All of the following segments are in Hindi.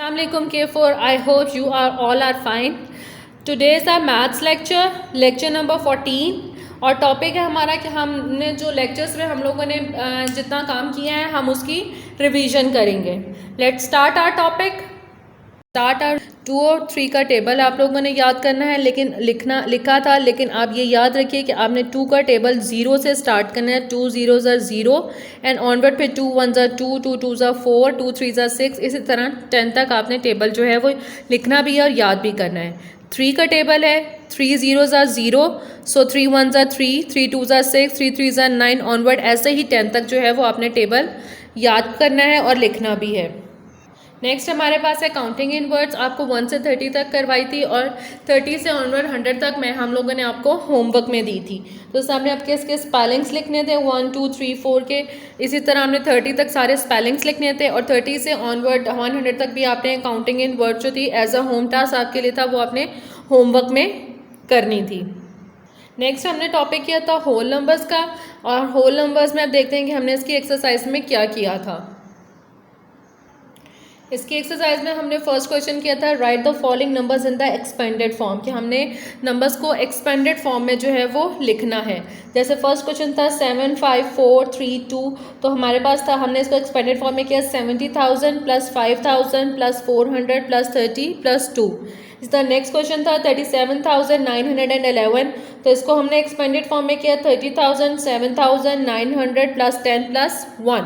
Assalamualaikum K4. I hope you are all are fine. Today is our maths lecture number 14 और टॉपिक है हमारा कि हमने जो लेक्चर्स में हम लोगों ने जितना काम किया है हम उसकी रिवीजन करेंगे. Let's start our topic. Start our 2 और 3 का टेबल आप लोगों ने याद करना है, लेकिन लिखा था, लेकिन आप ये याद रखिए कि आपने 2 का टेबल 0 से स्टार्ट करना है. 2 0s are 0 एंड ऑनवर्ड पे 2 1s are 2, 2 2s are 4, 2 3s are 6. इसी तरह 10 तक आपने टेबल जो है वो लिखना भी है और याद भी करना है. 3 का टेबल है 3 0s are 0, so 3 1s are 3, 3 2s are 6, 3 3s are 9 onward. ऐसे ही 10 तक जो है वो आपने टेबल याद करना है और लिखना भी है. नेक्स्ट हमारे पास है काउंटिंग इन वर्ड्स. आपको 1 से 30 तक करवाई थी और 30 से ऑनवर्ड 100 तक हम लोगों ने आपको होमवर्क में दी थी. तो सामने आपके इसके स्पेलिंग्स लिखने थे 1 2 3 4 के. इसी तरह हमने 30 तक सारे स्पेलिंग्स लिखने थे और 30 से ऑनवर्ड 100 तक भी आपने काउंटिंग इन वर्ड जो थी एज अ होम टास्क आपके लिए था, वो आपने होमवर्क में करनी थी. नेक्स्ट हमने टॉपिक किया था होल नंबर्स का, और होल नंबर्स में आप देखते हैं कि हमने इसकी एक्सरसाइज में क्या किया था. इसकी एक्सरसाइज में हमने फर्स्ट क्वेश्चन किया था right the following numbers in the expanded form, कि हमने नंबर्स को एक्सपेंडेड फॉर्म में जो है वो लिखना है. जैसे फर्स्ट क्वेश्चन था 7 5 4 3 2, तो हमारे पास था, हमने इसको एक्सपेंडेड फॉर्म में किया 70,000 प्लस 5,000 प्लस 400 प्लस 30 प्लस 2. इसका नेक्स्ट क्वेश्चन था 37,911, तो इसको हमने एक्सपेंडेड फॉर्म में किया 30,000 7,900 प्लस 10 प्लस 1.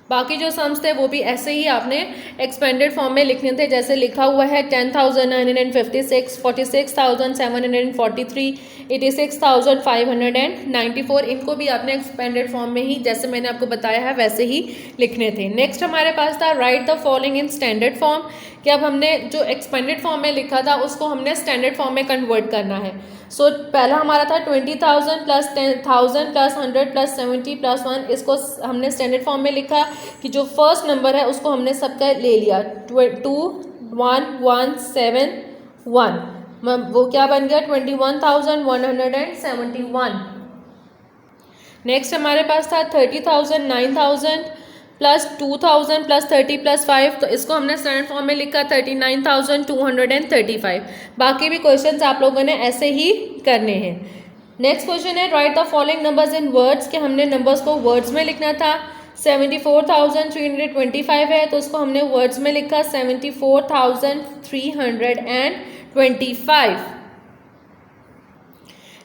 बाकी जो सम्स थे वो भी ऐसे ही आपने एक्सपेंडेड फॉर्म में लिखने थे, जैसे लिखा हुआ है 10,956, 46,743, 86,594. इनको भी आपने एक्सपेंडेड फॉर्म में ही, जैसे मैंने आपको बताया है, वैसे ही लिखने थे. नेक्स्ट हमारे पास था right the following in standard form, कि अब हमने जो एक्सपेंडेड फॉर्म में लिखा था उसको हमने स्टैंडर्ड फॉर्म में कन्वर्ट करना है. सो पहला हमारा था 20,000 प्लस 10,000 प्लस 100 प्लस 70 प्लस 1. इसको हमने स्टैंडर्ड फॉर्म में लिखा कि जो फर्स्ट नंबर है उसको हमने सबका ले लिया 21,171. वो क्या बन गया 21,171. नेक्स्ट हमारे पास था 30,000 9,000 प्लस 2,000 प्लस 30 प्लस 5, तो इसको हमने स्टैंडर्ड फॉर्म में लिखा 39,235. बाकी भी क्वेश्चंस आप लोगों ने ऐसे ही करने हैं. नेक्स्ट क्वेश्चन है right the following numbers in words, कि हमने नंबर्स को वर्ड्स में लिखना था. 74,325 है, तो उसको हमने वर्ड्स में लिखा 74,325.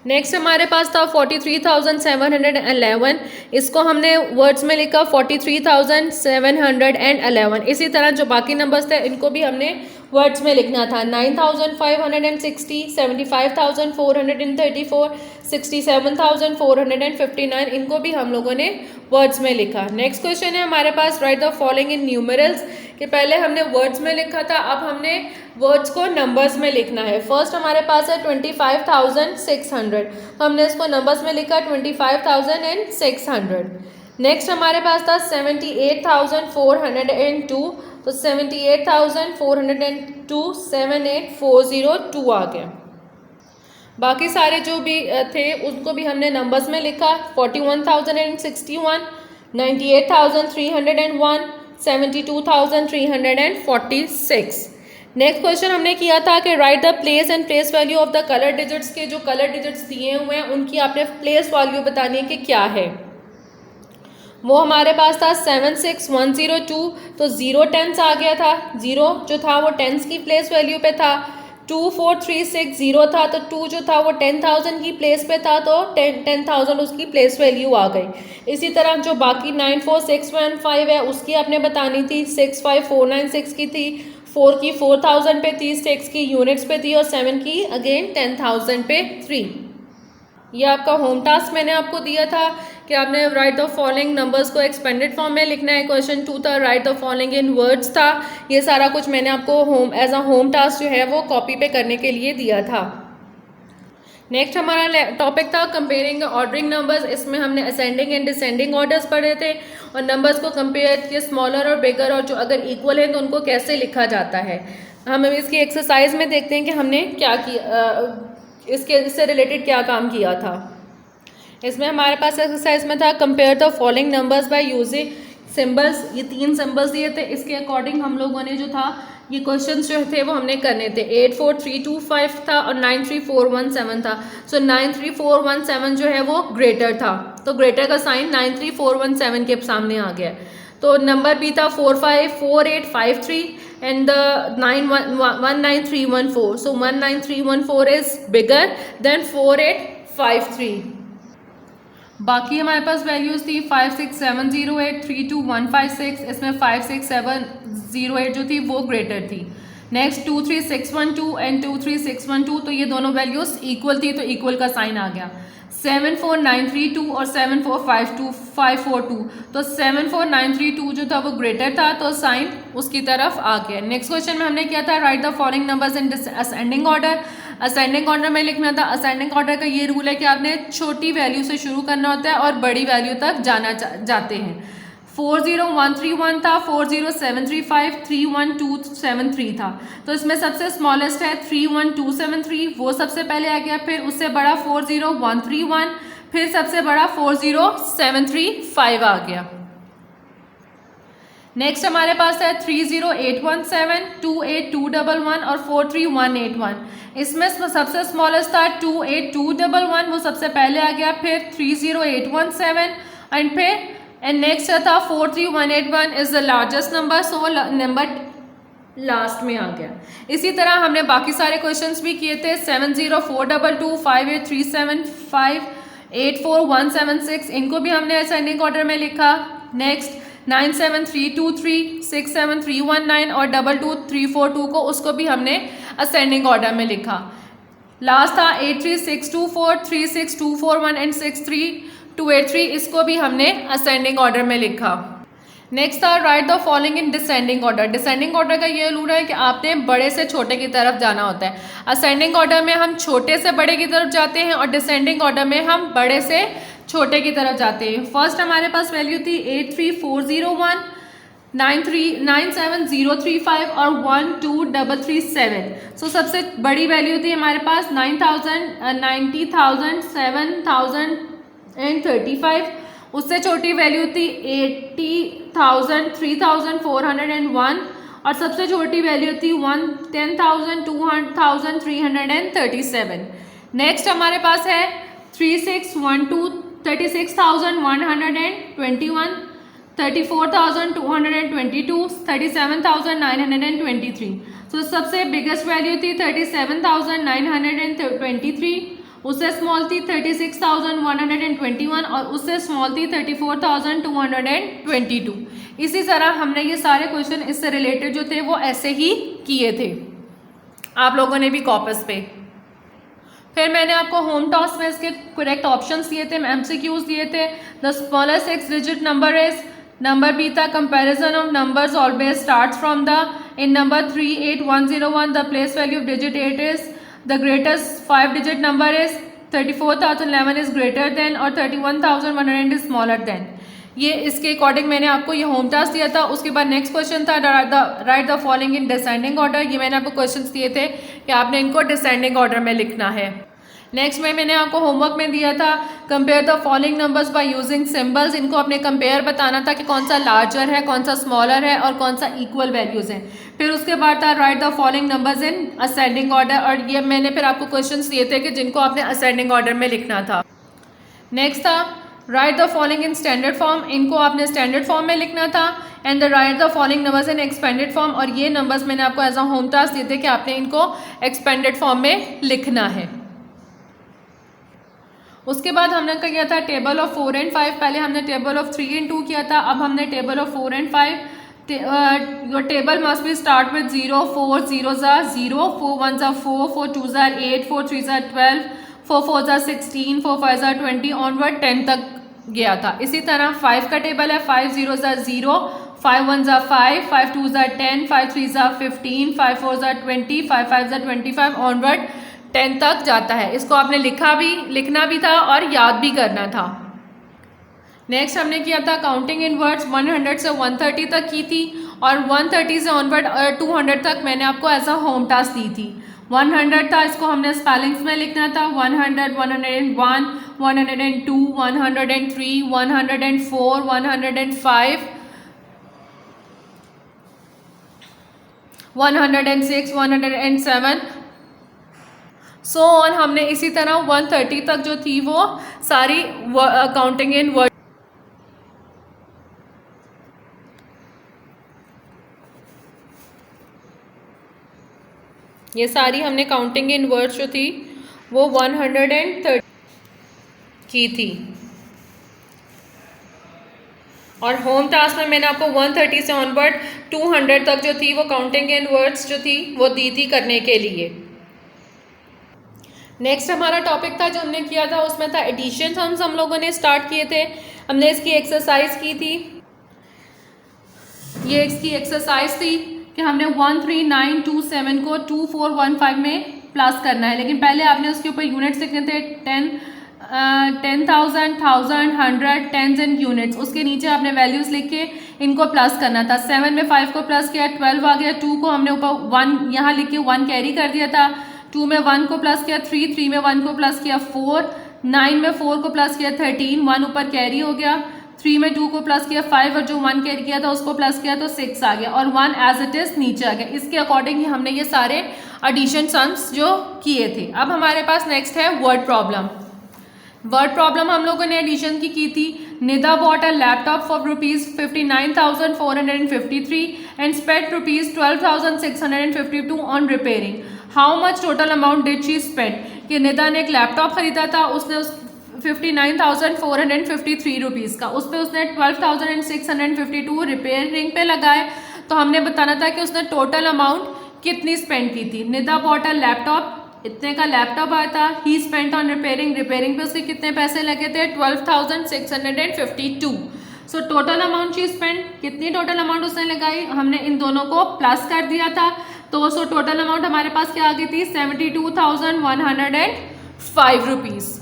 नेक्स्ट हमारे पास था 43,711, इसको हमने वर्ड्स में लिखा 43,711. इसी तरह जो बाकी नंबर्स थे इनको भी हमने वर्ड्स में लिखना था. 9,560, 75,434, 67,459, इनको भी हम लोगों ने वर्ड्स में लिखा. नेक्स्ट क्वेश्चन है हमारे पास write the following in numerals, कि पहले हमने वर्ड्स में लिखा था, अब हमने वर्ड्स को नंबर्स में लिखना है. फर्स्ट हमारे पास है 25,600, तो हमने इसको नंबर्स में लिखा 25,600. नेक्स्ट हमारे पास था 78,402, तो 78,402 78402 आ गया. बाकी सारे जो भी थे उनको भी हमने नंबर्स में लिखा 41,061, 98,301, 72,346. नेक्स्ट क्वेश्चन हमने किया था कि right the place and place value of the colour digits, के जो कलर डिजिट्स दिए हुए हैं उनकी आपने प्लेस वैल्यू बतानी है कि क्या है. वो हमारे पास था 76102, तो 0 10s आ गया था. 0 जो था वो 10s की प्लेस वैल्यू पे था. 24,360 था, तो 2 जो था वो 10,000 की प्लेस पे था, तो 10,000 उसकी प्लेस वैल्यू आ गई. इसी तरह जो बाकी 94615 है उसकी आपने बतानी थी. 65496 की थी, 4 की 4,000 पे थी, 6 की यूनिट्स पे थी और 7 की अगेन 10,000 पे 3. ये आपका होम टास्क मैंने आपको दिया था कि आपने राइट द फॉलोइंग नंबर्स को एक्सपेंडेड फॉर्म में लिखना है. क्वेश्चन 2 था right the following in words था. ये सारा कुछ मैंने आपको एज अ होम टास्क जो है वो कॉपी पे करने के लिए दिया था. नेक्स्ट हमारा टॉपिक था कंपेयरिंग ऑर्डरिंग नंबर्स. इसमें हमने असेंडिंग एंड डिसेंडिंग ऑर्डर्स पढ़े थे और नंबर्स को कंपेयर किए स्मॉलर और बिगर, और जो अगर इक्वल है तो उनको कैसे लिखा जाता है. हम इसकी एक्सरसाइज में देखते हैं कि हमने क्या किया, इससे रिलेटेड क्या काम किया था. इसमें हमारे पास एक्सरसाइज में था compare the following numbers by using symbols, ये 3 सिंबल्स दिए थे, इसके अकॉर्डिंग हम लोगों ने जो था ये क्वेश्चंस जो थे वो हमने करने थे। 84325 था और 93417 था। सो 93417 जो है वो ग्रेटर था, तो ग्रेटर का साइन 93417 के सामने आ गया। तो नंबर भी था 454853 and the 19314। So 19314 is bigger than 4853। बाकी हमारे पास वैल्यूज़ थी 56708, 32156, इसमें 56708 जो थी वो ग्रेटर थी। नेक्स्ट 23612 एंड 23612, तो ये दोनों वैल्यूज़ इक्वल थी, तो इक्वल का साइन आ गया। 74932 और 74542, तो 74932 जो था वो ग्रेटर था, तो साइन उसकी तरफ आ गया। नेक्स्ट क्वेश्चन में हमने किया था right the following numbers in ascending order. Ascending order में लिखना था। असेंडिंग ऑर्डर का ये रूल है कि आपने छोटी वैल्यू से शुरू करना होता है और बड़ी वैल्यू तक जाते हैं। 40131 था, 40735, 31273 था, तो इसमें सबसे स्मॉलेस्ट है 31273, वो सबसे पहले आ गया। फिर उससे बड़ा 40131, फिर सबसे बड़ा 40735 आ गया। नेक्स्ट हमारे पास है 30817, 28211 और 43181। इसमें सबसे स्मॉलेस्ट था 28211, वो सबसे पहले आ गया। फिर 30817 एंड नेक्स्ट था 43181 is the largest number, so number last में आ गया। इसी तरह हमने बाकी सारे क्वेश्चंस भी किए थे। 70422, 5837, 84176, इनको भी हमने असेंडिंग ऑर्डर में लिखा। नेक्स्ट 97323, 67319 और 22342 को उसको भी हमने असेंडिंग ऑर्डर में लिखा। लास्ट था 83624, 36241 एंड 63283, इसको भी हमने असेंडिंग ऑर्डर में लिखा। नेक्स्ट था right the following in descending order. Descending order का ये रूल है कि आपने बड़े से छोटे की तरफ जाना होता है। असेंडिंग ऑर्डर में हम छोटे से बड़े की तरफ जाते हैं और डिसेंडिंग ऑर्डर में हम बड़े से छोटे की तरफ जाते हैं। फर्स्ट हमारे पास वैल्यू थी 83401, 97035 और 12337। सो सबसे बड़ी वैल्यू थी हमारे पास 9000, 90,000, 7035। उससे छोटी वैल्यू थी 80,000, 3,401 और सबसे छोटी वैल्यू थी 10,000, 2,337। नेक्स्ट हमारे पास है 3612, 36,121, 34,222, 37,923। तो सबसे बिगेस्ट वैल्यू थी 37,923, उससे स्मॉल थी 36,121 और उससे स्मॉल थी 34,222। इसी तरह हमने ये सारे क्वेश्चन इससे रिलेटेड जो थे वो ऐसे ही किए थे आप लोगों ने भी कॉपस पे। फिर मैंने आपको होम टॉस में इसके करेक्ट ऑप्शंस दिए थे, एमसीक्यूज दिए थे। The smallest 6 digit number is, number B था comparison of numbers always starts from the, in number 38101 the place value of digit 8 is, the greatest 5 digit number is 34,011 is greater than और 31,100 इज स्मॉलर देन। ये इसके अकॉर्डिंग मैंने आपको ये होम टास्क दिया था। उसके बाद नेक्स्ट क्वेश्चन था right the following in descending order. ये मैंने आपको क्वेश्चंस दिए थे कि आपने इनको डिसेंडिंग ऑर्डर में लिखना है। नेक्स्ट में मैंने आपको होमवर्क में दिया था compare the following numbers by using symbols. इनको आपने कंपेयर बताना था कि कौन सा लार्जर है, कौन सा स्मॉलर है और कौन सा इक्वल वैल्यूज हैं। फिर उसके बाद था right the following numbers in ascending order, और ये मैंने फिर आपको क्वेश्चंस दिए थे कि जिनको आपने असेंडिंग ऑर्डर में लिखना था। नेक्स्ट था right the following in standard form, इनको आपने स्टैंडर्ड फॉर्म में लिखना था। And the right the following numbers in expanded form, और ये नंबर्स मैंने आपको एज अ होम टास्क दिए थे कि आपने इनको एक्सपेंडेड फॉर्म में लिखना है। उसके बाद हमने किया था टेबल ऑफ 4 एंड 5। पहले हमने टेबल ऑफ 3 एंड 2 किया था, अब हमने table of 4 and 5। Your table must be start with 0, 4 0 0, 4 1 4, 4 2 8, 4 3 12, 4 4 16, 4 5 20 onward 10 तक गया था। इसी तरह 5 का टेबल है 5 0 0, 5 1 5, 5 2 10, 5 3 15, 5 4 20, 5 5 25 ऑनवर्ड 10 तक जाता है। इसको आपने लिखना भी था और याद भी करना था। नेक्स्ट हमने किया था काउंटिंग इन वर्ड्स, 100 से 130 तक की थी और 130 से ऑनवर्ड 200 तक मैंने आपको एज अ होम टास्क दी थी। 100 था, इसको हमने स्पेलिंग्स में लिखना था। 100, 101, 102, 103, 104, 105, 106, 107 सो ऑन। हमने इसी तरह 130 तक जो थी वो सारी काउंटिंग इन वर्ड, ये सारी हमने काउंटिंग इन वर्ड्स जो थी वो 130 की थी। और होम टास्क में मैंने आपको 130 से ऑनवर्ड 200 तक जो थी वो काउंटिंग इन वर्ड्स जो थी वो दी थी करने के लिए। नेक्स्ट हमारा टॉपिक था जो हमने किया था उसमें था एडिशन। हम लोगों ने स्टार्ट किए थे, हमने इसकी एक्सरसाइज की थी। ये इसकी एक्सरसाइज थी कि हमने 13927 को 2415 में प्लस करना है, लेकिन पहले आपने उसके ऊपर यूनिट्स लिखने थे 10,000, 1000, 100, टेंस एंड यूनिट्स। उसके नीचे आपने वैल्यूज लिख के इनको प्लस करना था। 7 में 5 को प्लस किया, 12 आ गया। 2 को हमने ऊपर 1 यहाँ लिख के 1 कैरी कर दिया था। 2 में 1 को प्लस किया, 3 में 1 को प्लस किया, 4 9 में 4 को प्लस किया, 13 1 ऊपर कैरी हो गया। 3 में 2 को प्लस किया, 5 और जो 1 कैरी किया था उसको प्लस किया तो 6 आ गया और 1 एज इट इज नीचे आ गया। इसके अकॉर्डिंग ही हमने ये सारे एडिशन सम्स जो किए थे। अब हमारे पास नेक्स्ट है वर्ड प्रॉब्लम। वर्ड प्रॉब्लम हम लोगों ने एडिशन की थी। Nida bought a laptop for ₹59,453 and spend ₹12,652 on repairing. How much total amount did she spend? कि निदा ने एक लैपटॉप खरीदा था, उसने उस 59,453 रुपीज़ का, उस पर उसने 12,652 रिपेयरिंग पे लगाए। तो हमने बताना था कि उसने टोटल अमाउंट कितनी स्पेंड की थी। निदा बॉट अ लैपटॉप, इतने का लैपटॉप आया था। ही स्पेंट ऑन रिपेयरिंग, रिपेयरिंग पे उसके कितने पैसे लगे थे? 12,652। So total amount she spend, कितनी टोटल अमाउंट उसने लगाई, हमने इन दोनों को प्लस कर दिया था। तो सो टोटल अमाउंट हमारे पास क्या आ गई थी? 72,105 रुपीज़।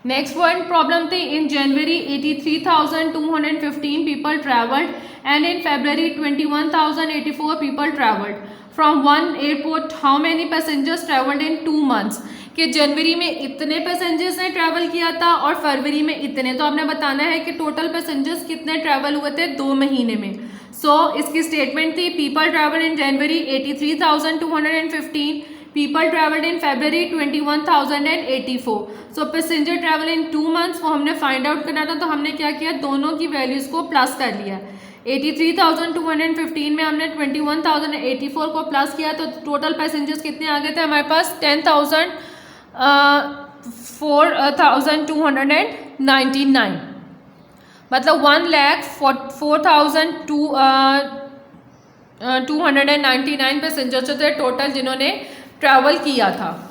नेक्स्ट वन प्रॉब्लम थी इन जनवरी 83,215 people travelled and in February 21,084 people travelled from one airport. How many passengers travelled in 2 months? कि जनवरी में इतने पैसेंजर्स ने ट्रैवल किया था और फरवरी में इतने। तो आपने बताना है कि टोटल पैसेंजर्स कितने ट्रैवल हुए थे 2 महीने में। सो इसकी स्टेटमेंट थी people travel in January 83,215, people travelled in February 21,084। So passenger travel in 2 months वो हमने फाइंड आउट करना था। तो हमने क्या किया, दोनों की वैल्यूज को प्लस कर लिया। 83,215 में हमने 21,084 को प्लस किया तो टोटल पैसेंजर्स कितने आ गए थे हमारे पास? 10,4,299, मतलब 1,04,299 पैसेंजर्स जो थे टोटल जिन्होंने ट्रैवल किया था।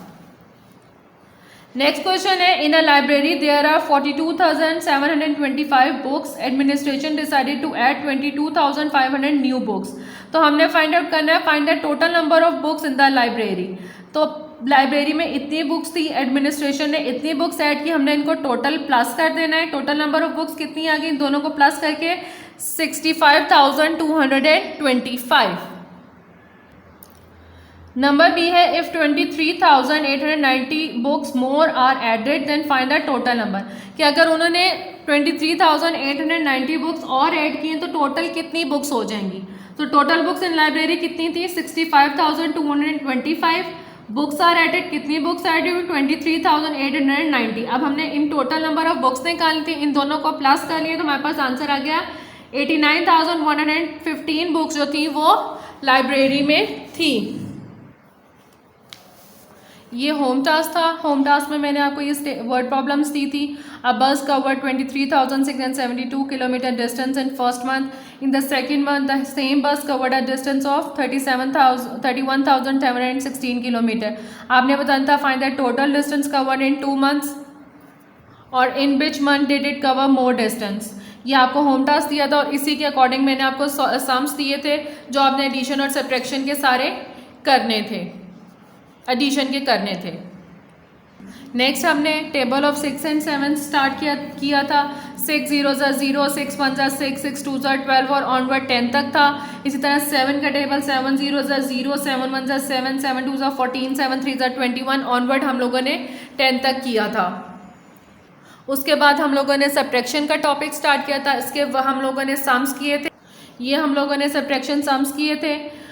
नेक्स्ट क्वेश्चन है in a library there are 42,725 books, administration decided to add 22,500 new books. तो हमने फाइंड आउट करना है find the total number of books in the library. तो लाइब्रेरी में इतनी बुक्स थी, एडमिनिस्ट्रेशन ने इतनी बुक्स ऐड की, हमने इनको टोटल प्लस कर देना है। टोटल नंबर ऑफ बुक्स कितनी आ गई, दोनों को प्लस करके 65,225। नंबर बी है if 23,890 books more are added then find the total number. कि अगर उन्होंने 23,890 बुक्स और ऐड किए तो टोटल कितनी बुक्स हो जाएंगी। तो टोटल बुक्स इन लाइब्रेरी कितनी थी? 65,225। बुक्स आर एडेड, कितनी बुक्स एडेड हुई? 23,890। अब हमने in total number of books निकाली थी, इन दोनों को प्लस कर लिए तो हमारे पास आंसर आ गया 89,115 बुक्स जो थी वो लाइब्रेरी में थी। ये होम टास्क था। होम टास्क में मैंने आपको ये वर्ड प्रॉब्लम्स दी थी। A bus covered 23,672 kilometre distance in first month. In the second month the same bus covered a distance of 31,716 kilometre. आपने बताना था find the total distance covered in 2 months और in which month did it cover more distance. ये आपको होम टास्क दिया था और इसी के अकॉर्डिंग मैंने आपको सम्स दिए थे जो आपने एडिशन और सब्ट्रैक्शन के सारे करने थे, एडिशन के करने थे। नेक्स्ट हमने टेबल ऑफ 6 and 7 स्टार्ट किया था। 6 0 0, 6 1 6, 6 2 12 और ऑनवर्ड 10 तक था। इसी तरह 7 का टेबल 7 0 0, 7 1 7, 7 2 14, 7 3 21 ऑनवर्ड हम लोगों ने 10 तक किया था। उसके बाद हम लोगों ने सब्ट्रैक्शन का टॉपिक स्टार्ट किया था। इसके हम लोगों ने सम्स किए थे। ये हम लोगों ने सब्ट्रैक्शन सम्स किए थे।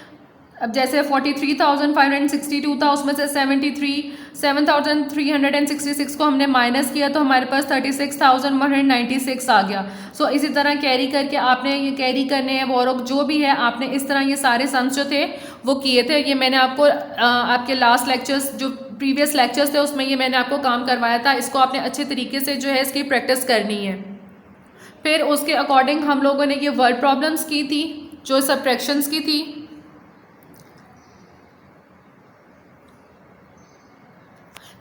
अब जैसे 43,562 था, उसमें से 7,366 को हमने माइनस किया तो हमारे पास 36,196 आ गया। सो इसी तरह कैरी करके आपने ये कैरी करने हैं और जो भी है आपने इस तरह ये सारे सम्स जो थे वो किए थे। ये मैंने आपको आपके लास्ट लेक्चर्स जो प्रीवियस लेक्चर्स थे उसमें ये मैंने आपको काम करवाया था। इसको आपने अच्छे तरीके से जो है इसकी प्रैक्टिस करनी है। फिर उसके अकॉर्डिंग हम लोगों ने ये वर्ड प्रॉब्लम्स की थी जो सब्ट्रैक्शंस की थी।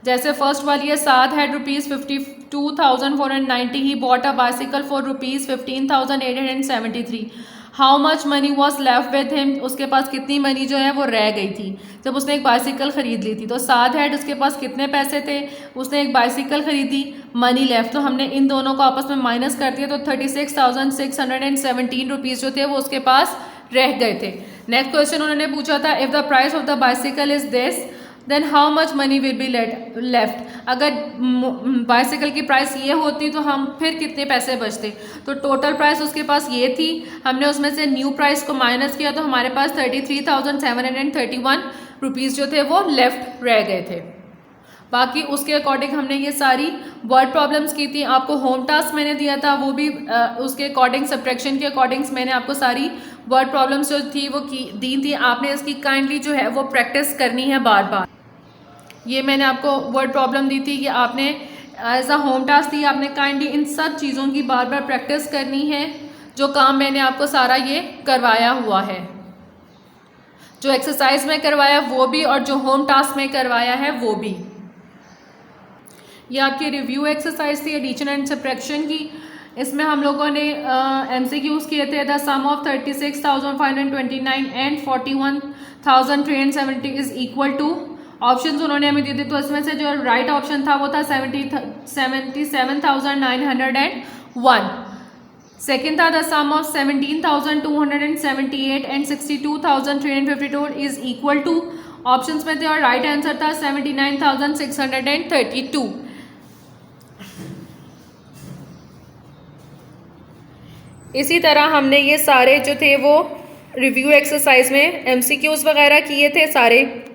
जैसे फर्स्ट वाली है, Saad had ₹52,490 he bought a bicycle for ₹15,873। How much money was left with him, उसके पास कितनी मनी जो है वो रह गई थी जब उसने एक बाइसिकल ख़रीद ली थी। तो साद हैड उसके पास कितने पैसे थे, उसने एक बाइसिकल ख़रीदी, मनी लेफ्ट, तो हमने इन दोनों को आपस में माइनस कर दिया तो 36,617 रुपीज़ जो थे वो उसके पास रह गए थे। नेक्स्ट क्वेश्चन उन्होंने पूछा था, if the price of the bicycle is this then how much money will be left. अगर बाइसिकल की प्राइस ये होती तो हम फिर कितने पैसे बचते। तो टोटल प्राइस उसके पास ये थी, हमने उसमें से न्यू प्राइस को माइनस किया तो हमारे पास 33,731 रुपीज़ जो थे वो लेफ्ट रह गए थे। बाकी उसके अकॉर्डिंग हमने ये सारी वर्ड प्रॉब्लम्स की थी। आपको होम टास्क मैंने दिया था वो भी उसके अकॉर्डिंग सब्ट्रैक्शन के अकॉर्डिंग मैंने आपको सारी वर्ड प्रॉब्लम्स जो थी वो दी थी। आपने इसकी काइंडली जो है वो प्रैक्टिस करनी है बार बार। ये मैंने आपको वर्ड प्रॉब्लम दी थी कि आपने एज अ होम टास्क दी, आपने काइंडली इन सब चीज़ों की बार बार प्रैक्टिस करनी है। जो काम मैंने आपको सारा ये करवाया हुआ है, जो एक्सरसाइज में करवाया वो भी और जो होम टास्क में करवाया है वो भी। ये आपकी रिव्यू एक्सरसाइज थी एडिशन एंड सब्ट्रैक्शन की। इसमें हम लोगों ने MCQs किए थे। The sum of 36,529 and 41,370 is equal to, options उन्होंने हमें दिए थे तो इसमें से जो राइट ऑप्शन था वो था 77,901। सेकेंड था the sum of 17,278 and 62,352 is equal to, options में थे और राइट आंसर था 79,632। इसी तरह हमने ये सारे जो थे वो रिव्यू एक्सरसाइज में MCQs वगैरह किए थे सारे।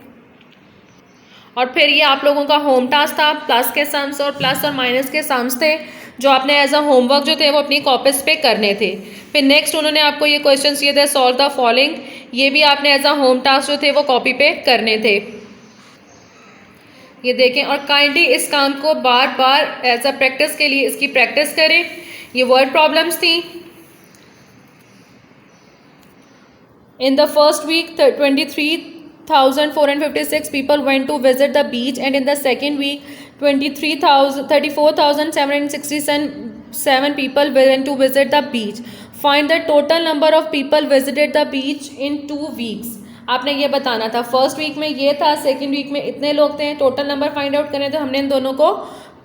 और फिर ये आप लोगों का होम टास्क था, प्लस के सम्स और प्लस और माइनस के सम्स थे जो आपने एज अ होमवर्क जो थे वो अपनी कॉपीज पे करने थे। फिर नेक्स्ट उन्होंने आपको ये क्वेश्चन दिए थे, सॉल्व द फॉलोइंग, ये भी आपने एज अ होम टास्क जो थे वो कॉपी पे करने थे। ये देखें और काइंडली इस काम को बार बार एज अ प्रैक्टिस के लिए इसकी प्रैक्टिस करें। ये वर्ड प्रॉब्लम्स थी। In the first week, 23,456 people went to visit the beach, and in the second week, 34,767 people went to visit the beach. Find the total number of people visited the beach in 2 weeks. आपने ये बताना था, फर्स्ट वीक में ये था, सेकेंड वीक में इतने लोग थे, टोटल नंबर फाइंड आउट करने तो हमने इन दोनों को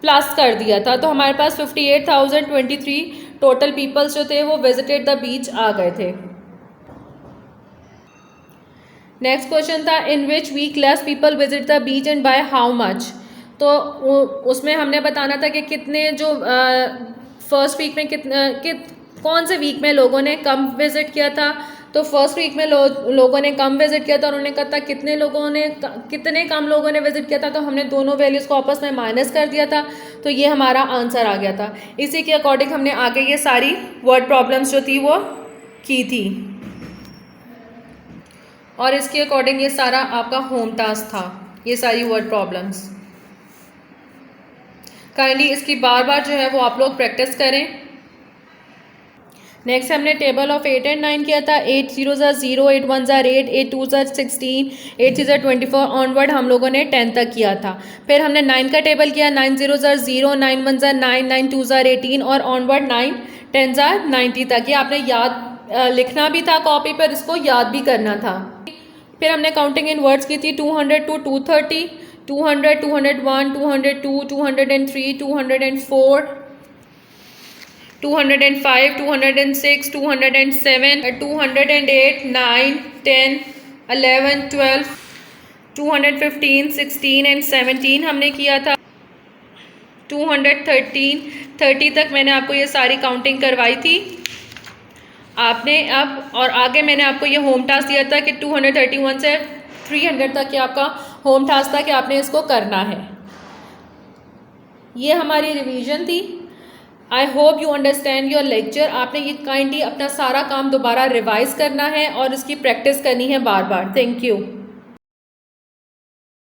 प्लस कर दिया था। तो हमारे पास 58,023 टोटल पीपल्स जो थे वो विजिटेड द बीच आ गए थे। नेक्स्ट क्वेश्चन था, in which week less people visit the beach and by how much. तो उसमें हमने बताना था कि कितने जो फर्स्ट वीक में कौन से वीक में लोगों ने कम विजिट किया था। तो फर्स्ट वीक में लोगों ने कम विजिट किया था, उन्होंने कहा था कितने कम लोगों ने विजिट किया था। तो हमने दोनों वैल्यूज़ को आपस में माइनस कर दिया था, तो ये हमारा आंसर आ गया था। इसी के अकॉर्डिंग हमने आगे ये सारी वर्ड प्रॉब्लम्स जो थी वो की थी और इसके अकॉर्डिंग ये सारा आपका होम टास्क था, ये सारी वर्ड प्रॉब्लम्स। काइंडली इसकी बार बार जो है वो आप लोग प्रैक्टिस करें। नेक्स्ट हमने टेबल ऑफ 8 एंड 9 किया था। 8 0s are 0, 8 1s are 8, 8 2s are 16, 8 3s are 24 onward हम लोगों ने 10 तक किया था। फिर हमने 9 का टेबल किया। 9 0s are 0, 9 1s are 9, 9 2s are 18 और ऑनवर्ड 9 10s are 90 तक। ये आपने याद लिखना भी था कॉपी पर, इसको याद भी करना था। फिर हमने काउंटिंग इन वर्ड्स की थी 200 to 230, 200, 201, 202, 203, 204, 205, 206, 207, 208, 9, 10, 11, 12, 215, 16 एंड 17 हमने किया था। 213, 30 तक मैंने आपको ये सारी काउंटिंग करवाई थी। आपने अब और आगे मैंने आपको ये होम टास्क दिया था कि 231 से 300 तक ये आपका होम टास्क था कि आपने इसको करना है। ये हमारी रिवीजन थी। I hope you understand your lecture. आपने ये काइंडली अपना सारा काम दोबारा रिवाइज करना है और उसकी प्रैक्टिस करनी है बार बार। Thank you.